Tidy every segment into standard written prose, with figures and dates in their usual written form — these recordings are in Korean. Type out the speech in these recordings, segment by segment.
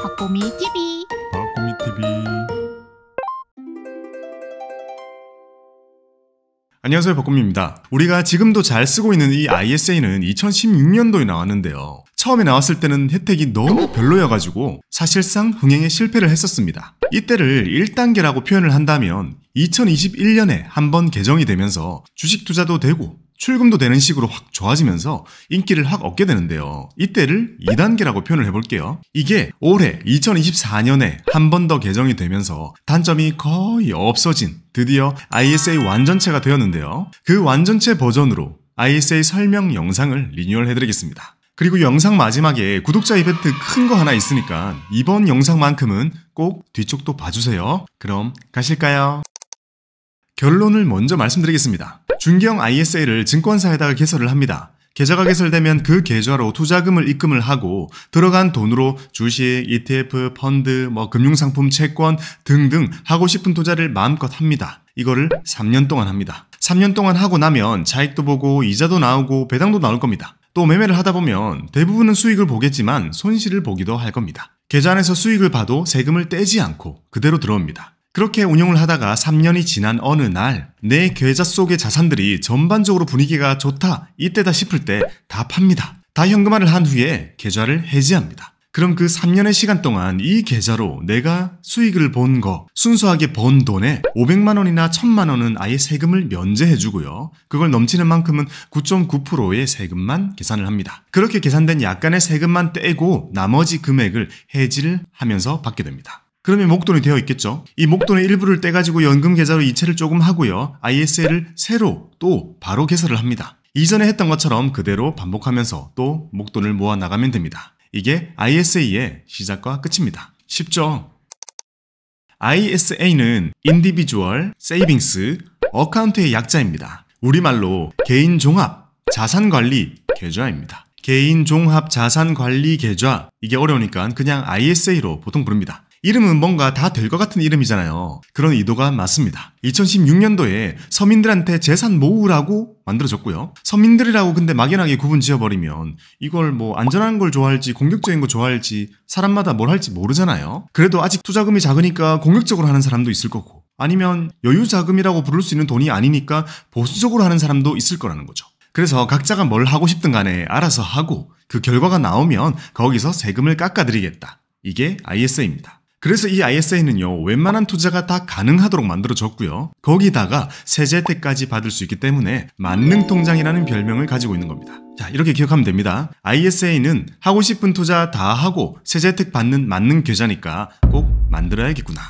박보미 TV. 박보미 TV. 안녕하세요, 박보미입니다. 우리가 지금도 잘 쓰고 있는 이 ISA는 2016년도에 나왔는데요. 처음에 나왔을 때는 혜택이 너무 별로여가지고 사실상 흥행에 실패를 했었습니다. 이때를 1단계라고 표현을 한다면 2021년에 한번 개정이 되면서 주식 투자도 되고 출금도 되는 식으로 확 좋아지면서 인기를 확 얻게 되는데요. 이때를 2단계라고 표현을 해볼게요. 이게 올해 2024년에 한 번 더 개정이 되면서 단점이 거의 없어진 드디어 ISA 완전체가 되었는데요. 그 완전체 버전으로 ISA 설명 영상을 리뉴얼 해드리겠습니다. 그리고 영상 마지막에 구독자 이벤트 큰 거 하나 있으니까 이번 영상만큼은 꼭 뒤쪽도 봐주세요. 그럼 가실까요? 결론을 먼저 말씀드리겠습니다. 중개형 ISA를 증권사에다가 개설을 합니다. 계좌가 개설되면 그 계좌로 투자금을 입금을 하고 들어간 돈으로 주식, ETF, 펀드, 금융상품, 채권 등등 하고 싶은 투자를 마음껏 합니다. 이거를 3년 동안 합니다. 3년 동안 하고 나면 차익도 보고 이자도 나오고 배당도 나올 겁니다. 또 매매를 하다 보면 대부분은 수익을 보겠지만 손실을 보기도 할 겁니다. 계좌 안에서 수익을 봐도 세금을 떼지 않고 그대로 들어옵니다. 그렇게 운용을 하다가 3년이 지난 어느 날 내 계좌 속의 자산들이 전반적으로 분위기가 좋다 이때다 싶을 때 다 팝니다. 다 현금화를 한 후에 계좌를 해지합니다. 그럼 그 3년의 시간 동안 이 계좌로 내가 수익을 본 거 순수하게 번 돈에 500만 원이나 1000만 원은 아예 세금을 면제해주고요. 그걸 넘치는 만큼은 9.9%의 세금만 계산을 합니다. 그렇게 계산된 약간의 세금만 떼고 나머지 금액을 해지를 하면서 받게 됩니다. 그러면 목돈이 되어 있겠죠. 이 목돈의 일부를 떼가지고 연금 계좌로 이체를 조금 하고요. ISA를 새로 또 바로 개설을 합니다. 이전에 했던 것처럼 그대로 반복하면서 또 목돈을 모아 나가면 됩니다. 이게 ISA의 시작과 끝입니다. 쉽죠? ISA는 Individual Savings Account의 약자입니다. 우리말로 개인 종합 자산관리 계좌입니다. 개인 종합 자산관리 계좌, 이게 어려우니까 그냥 ISA로 보통 부릅니다. 이름은 뭔가 다 될 것 같은 이름이잖아요. 그런 의도가 맞습니다. 2016년도에 서민들한테 재산 모으라고 만들어졌고요. 서민들이라고 근데 막연하게 구분 지어버리면 이걸 안전한 걸 좋아할지 공격적인 거 좋아할지 사람마다 뭘 할지 모르잖아요. 그래도 아직 투자금이 작으니까 공격적으로 하는 사람도 있을 거고, 아니면 여유자금이라고 부를 수 있는 돈이 아니니까 보수적으로 하는 사람도 있을 거라는 거죠. 그래서 각자가 뭘 하고 싶든 간에 알아서 하고 그 결과가 나오면 거기서 세금을 깎아드리겠다. 이게 ISA입니다. 그래서 이 ISA는요, 웬만한 투자가 다 가능하도록 만들어졌고요. 거기다가 세제 혜택까지 받을 수 있기 때문에 만능통장이라는 별명을 가지고 있는 겁니다. 자, 이렇게 기억하면 됩니다. ISA는 하고 싶은 투자 다 하고 세제 혜택 받는 만능 계좌니까 꼭 만들어야겠구나.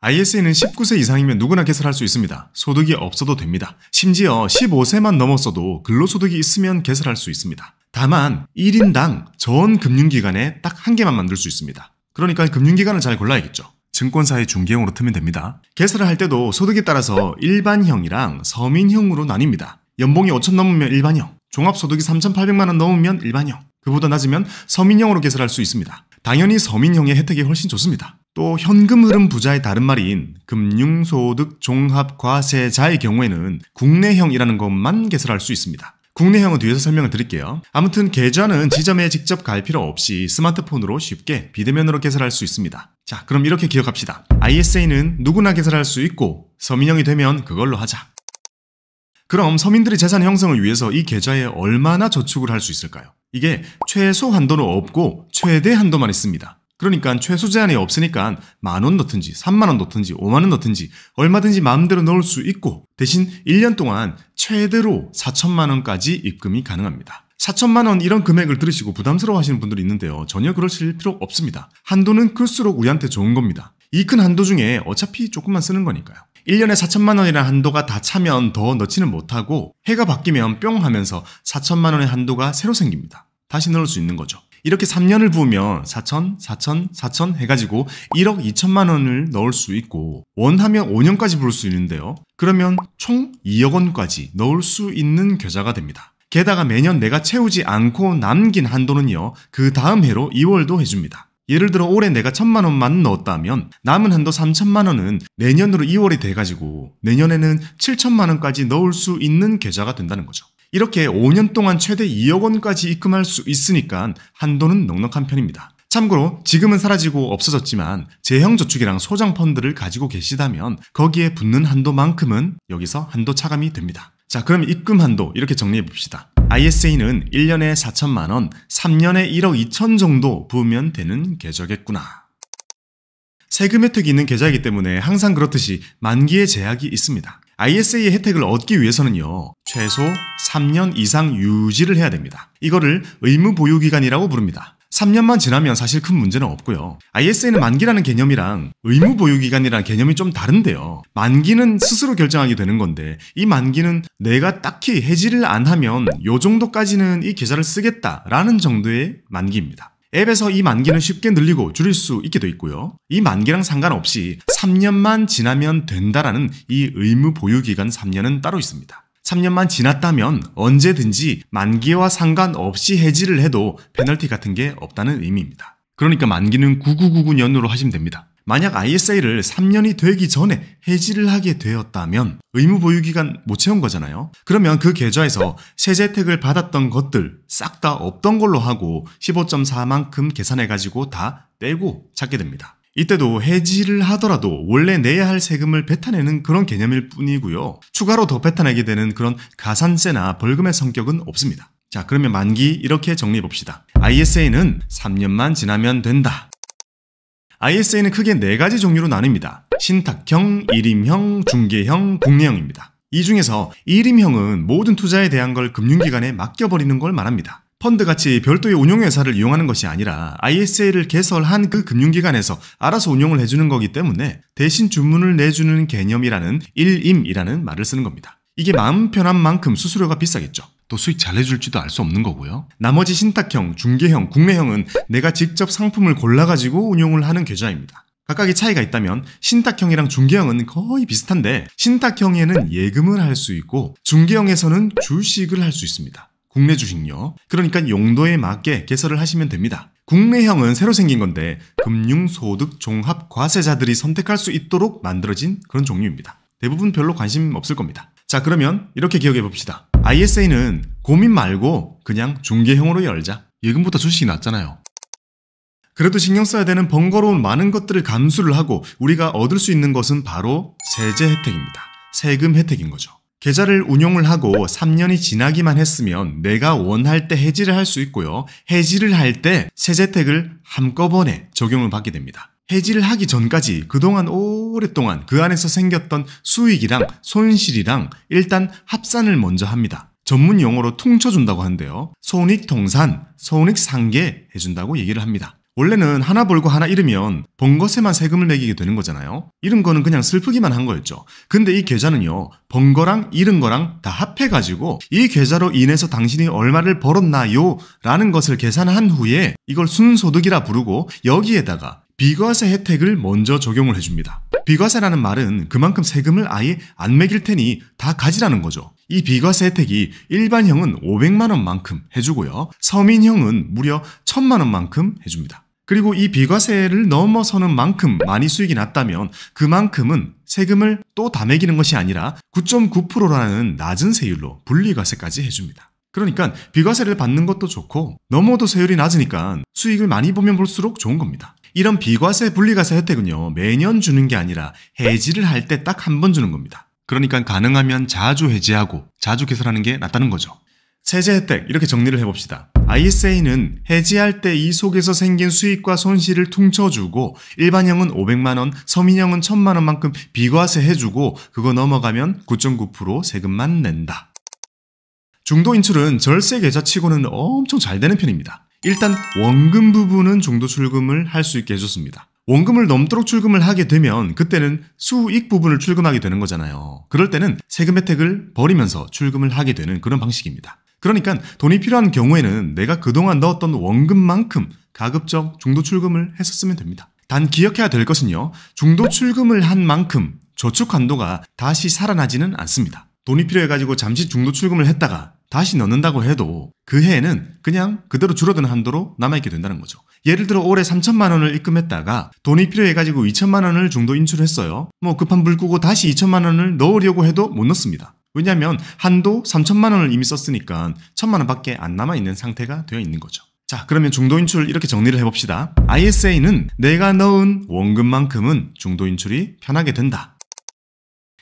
ISA는 19세 이상이면 누구나 개설할 수 있습니다. 소득이 없어도 됩니다. 심지어 15세만 넘었어도 근로소득이 있으면 개설할 수 있습니다. 다만 1인당 전 금융기관에 딱 한 개만 만들 수 있습니다. 그러니까 금융기관을 잘 골라야겠죠. 증권사의 중개형으로 트면 됩니다. 개설을 할 때도 소득에 따라서 일반형이랑 서민형으로 나뉩니다. 연봉이 5천 넘으면 일반형, 종합소득이 3,800만 원 넘으면 일반형, 그보다 낮으면 서민형으로 개설할 수 있습니다. 당연히 서민형의 혜택이 훨씬 좋습니다. 또 현금 흐름 부자의 다른 말인 금융소득 종합과세자의 경우에는 국내형이라는 것만 개설할 수 있습니다. 국내형은 뒤에서 설명을 드릴게요. 아무튼 계좌는 지점에 직접 갈 필요 없이 스마트폰으로 쉽게 비대면으로 개설할 수 있습니다. 자, 그럼 이렇게 기억합시다. ISA는 누구나 개설할 수 있고 서민형이 되면 그걸로 하자. 그럼 서민들의 재산 형성을 위해서 이 계좌에 얼마나 저축을 할 수 있을까요? 이게 최소 한도는 없고 최대 한도만 있습니다. 그러니까 최소 제한이 없으니까 10,000원 넣든지 30,000원 넣든지 50,000원 넣든지 얼마든지 마음대로 넣을 수 있고, 대신 1년 동안 최대로 4,000만 원까지 입금이 가능합니다. 4,000만 원 이런 금액을 들으시고 부담스러워 하시는 분들이 있는데요. 전혀 그러실 필요 없습니다. 한도는 클수록 우리한테 좋은 겁니다. 이 큰 한도 중에 어차피 조금만 쓰는 거니까요. 1년에 4,000만 원이라는 한도가 다 차면 더 넣지는 못하고 해가 바뀌면 뿅 하면서 4,000만 원의 한도가 새로 생깁니다. 다시 넣을 수 있는 거죠. 이렇게 3년을 부으면 4,000, 4,000, 4,000 해가지고 1억 2천만 원을 넣을 수 있고, 원하면 5년까지 부을 수 있는데요. 그러면 총 2억 원까지 넣을 수 있는 계좌가 됩니다. 게다가 매년 내가 채우지 않고 남긴 한도는요, 그 다음 해로 2월도 해줍니다. 예를 들어 올해 내가 1,000만 원만 넣었다면 남은 한도 3,000만 원은 내년으로 2월이 돼가지고 내년에는 7,000만 원까지 넣을 수 있는 계좌가 된다는 거죠. 이렇게 5년 동안 최대 2억 원까지 입금할 수 있으니까 한도는 넉넉한 편입니다. 참고로 지금은 사라지고 없어졌지만 재형저축이랑 소장펀드를 가지고 계시다면 거기에 붙는 한도만큼은 여기서 한도 차감이 됩니다. 자, 그럼 입금 한도 이렇게 정리해 봅시다. ISA는 1년에 4천만원, 3년에 1억 2천 정도 부으면 되는 계좌겠구나. 세금 혜택이 있는 계좌이기 때문에 항상 그렇듯이 만기에 제약이 있습니다. ISA의 혜택을 얻기 위해서는요, 최소 3년 이상 유지를 해야 됩니다. 이거를 의무보유기간이라고 부릅니다. 3년만 지나면 사실 큰 문제는 없고요. ISA는 만기라는 개념이랑 의무보유기간이라는 개념이 좀 다른데요. 만기는 스스로 결정하게 되는 건데 이 만기는 내가 딱히 해지를 안 하면 요 정도까지는 이 계좌를 쓰겠다라는 정도의 만기입니다. 앱에서 이 만기는 쉽게 늘리고 줄일 수 있게 돼 있고요. 이 만기랑 상관없이 3년만 지나면 된다라는 이 의무 보유 기간 3년은 따로 있습니다. 3년만 지났다면 언제든지 만기와 상관없이 해지를 해도 페널티 같은 게 없다는 의미입니다. 그러니까 만기는 9999년으로 하시면 됩니다. 만약 ISA를 3년이 되기 전에 해지를 하게 되었다면 의무 보유 기간 못 채운 거잖아요. 그러면 그 계좌에서 세제 혜택을 받았던 것들 싹 다 없던 걸로 하고 15.4만큼 계산해가지고 다 떼고 찾게 됩니다. 이때도 해지를 하더라도 원래 내야 할 세금을 뱉어내는 그런 개념일 뿐이고요. 추가로 더 뱉어내게 되는 그런 가산세나 벌금의 성격은 없습니다. 자, 그러면 만기 이렇게 정리해 봅시다. ISA는 3년만 지나면 된다. ISA는 크게 4가지 종류로 나뉩니다. 신탁형, 일임형, 중개형, 국내형입니다. 이 중에서 일임형은 모든 투자에 대한 걸 금융기관에 맡겨버리는 걸 말합니다. 펀드같이 별도의 운용회사를 이용하는 것이 아니라 ISA를 개설한 그 금융기관에서 알아서 운용을 해주는 거기 때문에 대신 주문을 내주는 개념이라는 일임이라는 말을 쓰는 겁니다. 이게 마음 편한 만큼 수수료가 비싸겠죠. 또 수익 잘 내줄지도 알 수 없는 거고요. 나머지 신탁형, 중개형, 국내형은 내가 직접 상품을 골라가지고 운용을 하는 계좌입니다. 각각의 차이가 있다면 신탁형이랑 중개형은 거의 비슷한데 신탁형에는 예금을 할 수 있고 중개형에서는 주식을 할 수 있습니다. 국내 주식요. 그러니까 용도에 맞게 개설을 하시면 됩니다. 국내형은 새로 생긴 건데 금융소득 종합과세자들이 선택할 수 있도록 만들어진 그런 종류입니다. 대부분 별로 관심 없을 겁니다. 자, 그러면 이렇게 기억해 봅시다. ISA는 고민 말고 그냥 중개형으로 열자. 예금보다 주식이 낫잖아요. 그래도 신경 써야 되는 번거로운 많은 것들을 감수를 하고 우리가 얻을 수 있는 것은 바로 세제 혜택입니다. 세금 혜택인 거죠. 계좌를 운용을 하고 3년이 지나기만 했으면 내가 원할 때 해지를 할 수 있고요. 해지를 할 때 세제 혜택을 한꺼번에 적용을 받게 됩니다. 해지를 하기 전까지 그동안 오랫동안 그 안에서 생겼던 수익이랑 손실이랑 일단 합산을 먼저 합니다. 전문 용어로 퉁쳐준다고 하는데요. 손익통산, 손익상계 해준다고 얘기를 합니다. 원래는 하나 벌고 하나 잃으면 번 것에만 세금을 매기게 되는 거잖아요. 잃은 거는 그냥 슬프기만 한 거였죠. 근데 이 계좌는요, 번 거랑 잃은 거랑 다 합해가지고 이 계좌로 인해서 당신이 얼마를 벌었나요? 라는 것을 계산한 후에 이걸 순소득이라 부르고 여기에다가 비과세 혜택을 먼저 적용을 해줍니다. 비과세라는 말은 그만큼 세금을 아예 안 매길 테니 다 가지라는 거죠. 이 비과세 혜택이 일반형은 500만 원만큼 해주고요. 서민형은 무려 1000만 원만큼 해줍니다. 그리고 이 비과세를 넘어서는 만큼 많이 수익이 났다면 그만큼은 세금을 또 다 매기는 것이 아니라 9.9%라는 낮은 세율로 분리과세까지 해줍니다. 그러니까 비과세를 받는 것도 좋고 넘어도 세율이 낮으니까 수익을 많이 보면 볼수록 좋은 겁니다. 이런 비과세 분리과세 혜택은요, 매년 주는 게 아니라 해지를 할 때 딱 한 번 주는 겁니다. 그러니까 가능하면 자주 해지하고 자주 개설하는 게 낫다는 거죠. 세제 혜택 이렇게 정리를 해봅시다. ISA는 해지할 때 이 속에서 생긴 수익과 손실을 퉁쳐주고 일반형은 500만원, 서민형은 1000만원만큼 비과세 해주고 그거 넘어가면 9.9% 세금만 낸다. 중도 인출은 절세 계좌치고는 엄청 잘 되는 편입니다. 일단 원금 부분은 중도 출금을 할 수 있게 해줬습니다. 원금을 넘도록 출금을 하게 되면 그때는 수익 부분을 출금하게 되는 거잖아요. 그럴 때는 세금 혜택을 버리면서 출금을 하게 되는 그런 방식입니다. 그러니까 돈이 필요한 경우에는 내가 그동안 넣었던 원금만큼 가급적 중도 출금을 했었으면 됩니다. 단 기억해야 될 것은요, 중도 출금을 한 만큼 저축 한도가 다시 살아나지는 않습니다. 돈이 필요해가지고 잠시 중도 출금을 했다가 다시 넣는다고 해도 그 해에는 그냥 그대로 줄어드는 한도로 남아있게 된다는 거죠. 예를 들어 올해 3천만 원을 입금했다가 돈이 필요해가지고 2천만 원을 중도 인출했어요. 급한 불 끄고 다시 2천만 원을 넣으려고 해도 못 넣습니다. 왜냐하면 한도 3천만 원을 이미 썼으니까 1천만 원밖에 안 남아있는 상태가 되어 있는 거죠. 자, 그러면 중도 인출 이렇게 정리를 해봅시다. ISA는 내가 넣은 원금만큼은 중도 인출이 편하게 된다.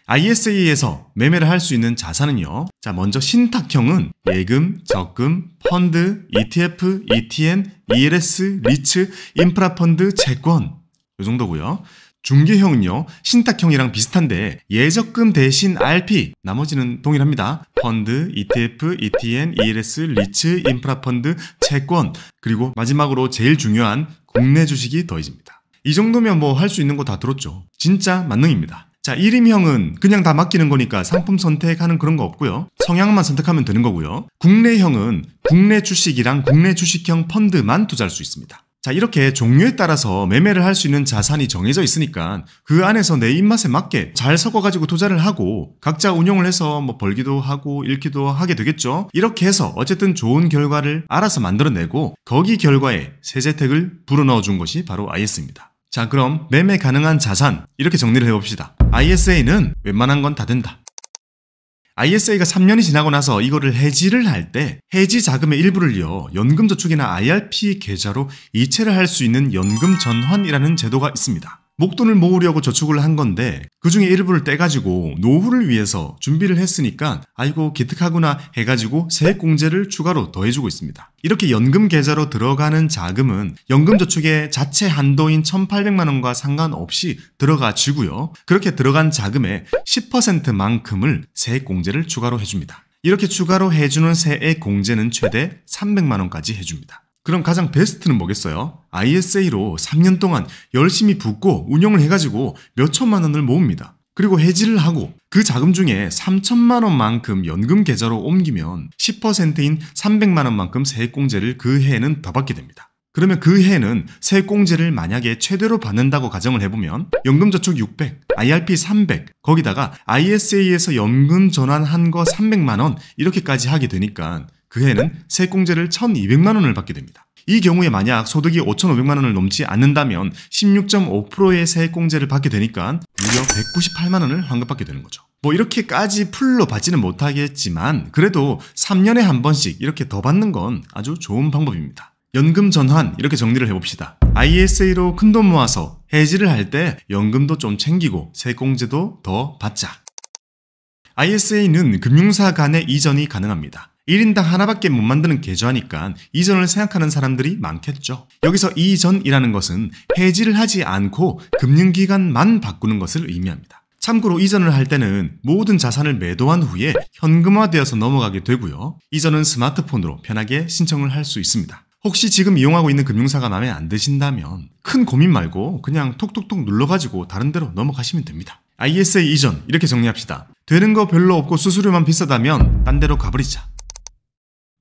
ISA에서 매매를 할 수 있는 자산은요. 자, 먼저 신탁형은 예금, 적금, 펀드, ETF, ETN, ELS, 리츠, 인프라펀드, 채권 이 정도고요. 중개형은요. 신탁형이랑 비슷한데 예적금 대신 RP 나머지는 동일합니다. 펀드, ETF, ETN, ELS, 리츠, 인프라펀드, 채권 그리고 마지막으로 제일 중요한 국내 주식이 더해집니다. 이 정도면 뭐 할 수 있는 거 다 들었죠. 진짜 만능입니다. 자, 1임형은 그냥 다 맡기는 거니까 상품 선택하는 그런 거 없고요. 성향만 선택하면 되는 거고요. 국내형은 국내 주식이랑 국내 주식형 펀드만 투자할 수 있습니다. 자, 이렇게 종류에 따라서 매매를 할 수 있는 자산이 정해져 있으니까 그 안에서 내 입맛에 맞게 잘 섞어가지고 투자를 하고 각자 운용을 해서 뭐 벌기도 하고 잃기도 하게 되겠죠. 이렇게 해서 어쨌든 좋은 결과를 알아서 만들어내고 거기 결과에 세제택을 불어넣어 준 것이 바로 IS입니다. 자, 그럼 매매 가능한 자산 이렇게 정리를 해봅시다. ISA는 웬만한 건 다 된다. ISA가 3년이 지나고 나서 이거를 해지를 할 때 해지 자금의 일부를요 연금저축이나 IRP 계좌로 이체를 할 수 있는 연금전환이라는 제도가 있습니다. 목돈을 모으려고 저축을 한 건데 그 중에 일부를 떼가지고 노후를 위해서 준비를 했으니까 아이고 기특하구나 해가지고 세액공제를 추가로 더해주고 있습니다. 이렇게 연금 계좌로 들어가는 자금은 연금저축의 자체 한도인 1,800만 원과 상관없이 들어가지고요. 그렇게 들어간 자금의 10%만큼을 세액공제를 추가로 해줍니다. 이렇게 추가로 해주는 세액공제는 최대 300만 원까지 해줍니다. 그럼 가장 베스트는 뭐겠어요? ISA로 3년 동안 열심히 붓고 운용을 해가지고 몇 천만 원을 모읍니다. 그리고 해지를 하고 그 자금 중에 3천만 원만큼 연금 계좌로 옮기면 10%인 300만 원만큼 세액공제를 그 해에는 더 받게 됩니다. 그러면 그 해에는 세액공제를 만약에 최대로 받는다고 가정을 해보면 연금저축 600, IRP 300, 거기다가 ISA에서 연금 전환한 거 300만 원 이렇게까지 하게 되니까 그 해는 세액공제를 1,200만 원을 받게 됩니다. 이 경우에 만약 소득이 5,500만 원을 넘지 않는다면 16.5%의 세액공제를 받게 되니까 무려 198만 원을 환급받게 되는 거죠. 뭐 이렇게까지 풀로 받지는 못하겠지만 그래도 3년에 한 번씩 이렇게 더 받는 건 아주 좋은 방법입니다. 연금 전환 이렇게 정리를 해봅시다. ISA로 큰돈 모아서 해지를 할 때 연금도 좀 챙기고 세액공제도 더 받자. ISA는 금융사 간의 이전이 가능합니다. 1인당 하나밖에 못 만드는 계좌니까 이전을 생각하는 사람들이 많겠죠. 여기서 이전이라는 것은 해지를 하지 않고 금융기관만 바꾸는 것을 의미합니다. 참고로 이전을 할 때는 모든 자산을 매도한 후에 현금화되어서 넘어가게 되고요. 이전은 스마트폰으로 편하게 신청을 할 수 있습니다. 혹시 지금 이용하고 있는 금융사가 마음에 안 드신다면 큰 고민 말고 그냥 톡톡톡 눌러가지고 다른 데로 넘어가시면 됩니다. ISA 이전 이렇게 정리합시다. 되는 거 별로 없고 수수료만 비싸다면 딴 데로 가버리자.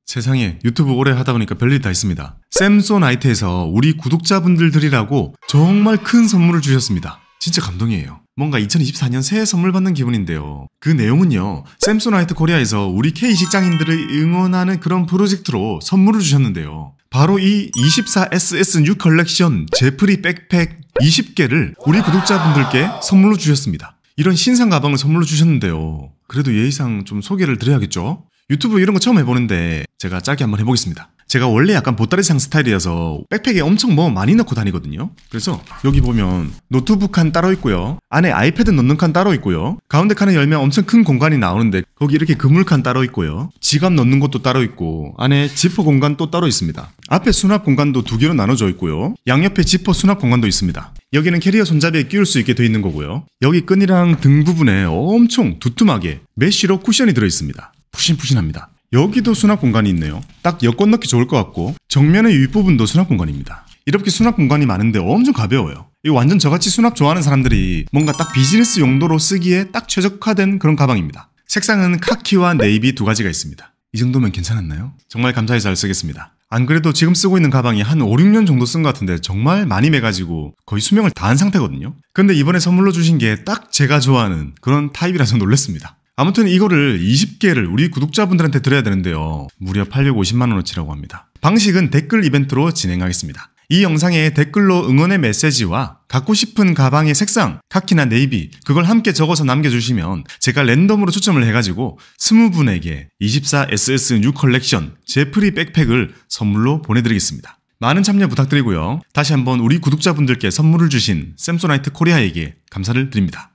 세상에 유튜브 오래 하다 보니까 별일이 다 있습니다. 샘소나이트에서 우리 구독자분들 드리라고 정말 큰 선물을 주셨습니다. 진짜 감동이에요. 뭔가 2024년 새해 선물 받는 기분인데요. 그 내용은요. 샘소나이트 코리아에서 우리 K직장인들을 응원하는 그런 프로젝트로 선물을 주셨는데요. 바로 이 24SS 뉴 컬렉션 제프리 백팩 20개를 우리 구독자분들께 선물로 주셨습니다. 이런 신상 가방을 선물로 주셨는데요. 그래도 예의상 좀 소개를 드려야겠죠? 유튜브 이런 거 처음 해보는데 제가 짧게 한번 해보겠습니다. 제가 원래 약간 보따리상 스타일이어서 백팩에 엄청 뭐 많이 넣고 다니거든요. 그래서 여기 보면 노트북 칸 따로 있고요. 안에 아이패드 넣는 칸 따로 있고요. 가운데 칸을 열면 엄청 큰 공간이 나오는데 거기 이렇게 그물 칸 따로 있고요. 지갑 넣는 것도 따로 있고 안에 지퍼 공간 또 따로 있습니다. 앞에 수납 공간도 2개로 나눠져 있고요. 양옆에 지퍼 수납 공간도 있습니다. 여기는 캐리어 손잡이에 끼울 수 있게 되어 있는 거고요. 여기 끈이랑 등 부분에 엄청 두툼하게 메쉬로 쿠션이 들어있습니다. 푸신푸신합니다. 여기도 수납 공간이 있네요. 딱 여권 넣기 좋을 것 같고 정면의 윗부분도 수납 공간입니다. 이렇게 수납 공간이 많은데 엄청 가벼워요. 이 완전 저같이 수납 좋아하는 사람들이 뭔가 딱 비즈니스 용도로 쓰기에 딱 최적화된 그런 가방입니다. 색상은 카키와 네이비 두 가지가 있습니다. 이 정도면 괜찮았나요? 정말 감사히 잘 쓰겠습니다. 안 그래도 지금 쓰고 있는 가방이 한 5, 6년 정도 쓴 것 같은데 정말 많이 매가지고 거의 수명을 다한 상태거든요. 근데 이번에 선물로 주신 게 딱 제가 좋아하는 그런 타입이라서 놀랐습니다. 아무튼 이거를 20개를 우리 구독자분들한테 드려야 되는데요. 무려 850만원어치라고 합니다. 방식은 댓글 이벤트로 진행하겠습니다. 이 영상에 댓글로 응원의 메시지와 갖고 싶은 가방의 색상, 카키나 네이비 그걸 함께 적어서 남겨주시면 제가 랜덤으로 추첨을 해가지고 20분에게 24SS 뉴 컬렉션 제프리 백팩을 선물로 보내드리겠습니다. 많은 참여 부탁드리고요. 다시 한번 우리 구독자분들께 선물을 주신 샘소나이트 코리아에게 감사를 드립니다.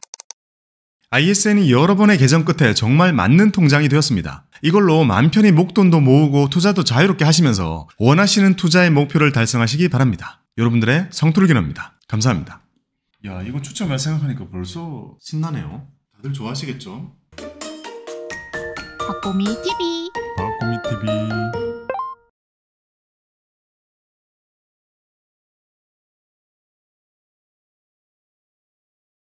ISN이 여러 번의 개정 끝에 정말 맞는 통장이 되었습니다. 이걸로 맘 편히 목돈도 모으고 투자도 자유롭게 하시면서 원하시는 투자의 목표를 달성하시기 바랍니다. 여러분들의 성토를 기원합니다. 감사합니다. 야, 이거 추첨할 생각하니까 벌써 신나네요. 다들 좋아하시겠죠? 박보미 TV